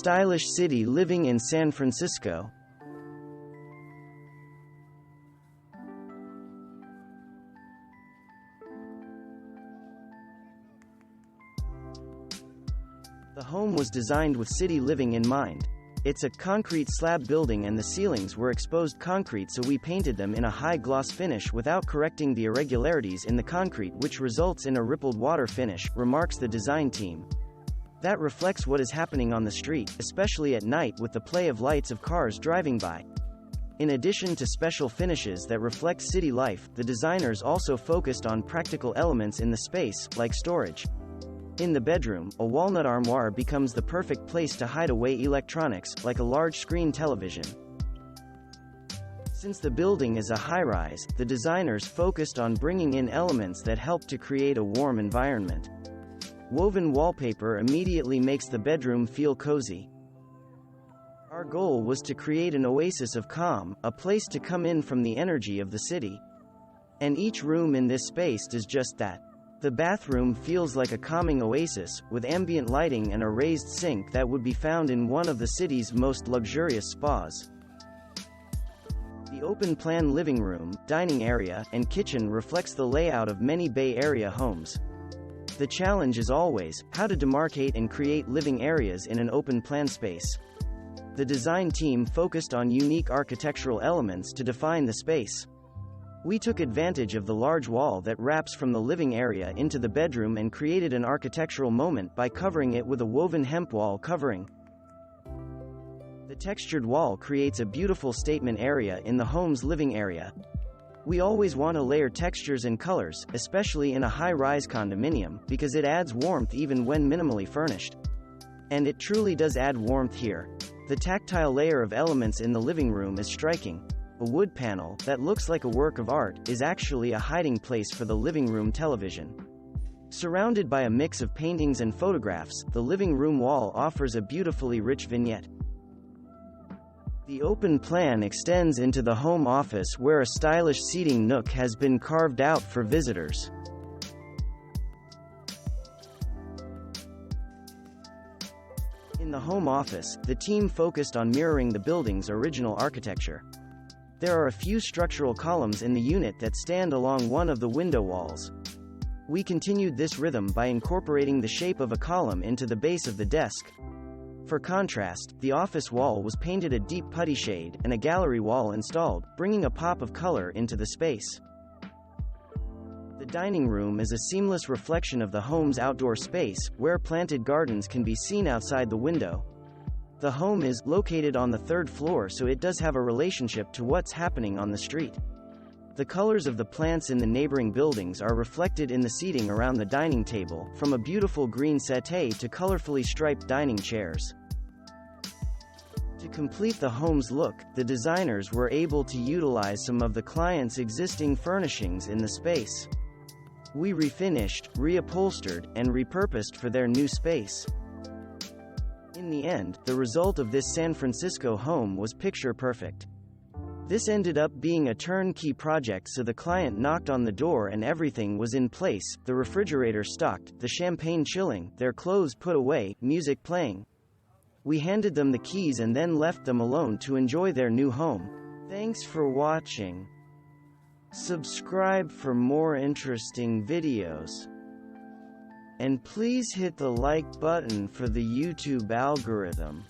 stylish city living in San Francisco. The home was designed with city living in mind. It's a concrete slab building and the ceilings were exposed concrete, so we painted them in a high gloss finish without correcting the irregularities in the concrete, which results in a rippled water finish, remarks the design team. That reflects what is happening on the street, especially at night with the play of lights of cars driving by. In addition to special finishes that reflect city life, the designers also focused on practical elements in the space, like storage. In the bedroom, a walnut armoire becomes the perfect place to hide away electronics, like a large screen television. Since the building is a high-rise, the designers focused on bringing in elements that help to create a warm environment. Woven wallpaper immediately makes the bedroom feel cozy. Our goal was to create an oasis of calm, a place to come in from the energy of the city. And each room in this space does just that. The bathroom feels like a calming oasis, with ambient lighting and a raised sink that would be found in one of the city's most luxurious spas. The open-plan living room, dining area, and kitchen reflects the layout of many Bay Area homes. The challenge is always, how to demarcate and create living areas in an open-plan space. The design team focused on unique architectural elements to define the space. We took advantage of the large wall that wraps from the living area into the bedroom and created an architectural moment by covering it with a woven hemp wall covering. The textured wall creates a beautiful statement area in the home's living area. We always want to layer textures and colors, especially in a high-rise condominium, because it adds warmth even when minimally furnished. And it truly does add warmth here. The tactile layer of elements in the living room is striking. A wood panel, that looks like a work of art, is actually a hiding place for the living room television. Surrounded by a mix of paintings and photographs, the living room wall offers a beautifully rich vignette. The open plan extends into the home office where a stylish seating nook has been carved out for visitors. In the home office, the team focused on mirroring the building's original architecture. There are a few structural columns in the unit that stand along one of the window walls. We continued this rhythm by incorporating the shape of a column into the base of the desk. For contrast, the office wall was painted a deep putty shade, and a gallery wall installed, bringing a pop of color into the space. The dining room is a seamless reflection of the home's outdoor space, where planted gardens can be seen outside the window. The home is located on the third floor, so it does have a relationship to what's happening on the street. The colors of the plants in the neighboring buildings are reflected in the seating around the dining table, from a beautiful green settee to colorfully striped dining chairs. To complete the home's look, the designers were able to utilize some of the client's existing furnishings in the space. We refinished, reupholstered, and repurposed for their new space. In the end, the result of this San Francisco home was picture perfect. This ended up being a turnkey project, so the client knocked on the door and everything was in place, the refrigerator stocked, the champagne chilling, their clothes put away, music playing. We handed them the keys and then left them alone to enjoy their new home. Thanks for watching. Subscribe for more interesting videos. And please hit the like button for the YouTube algorithm.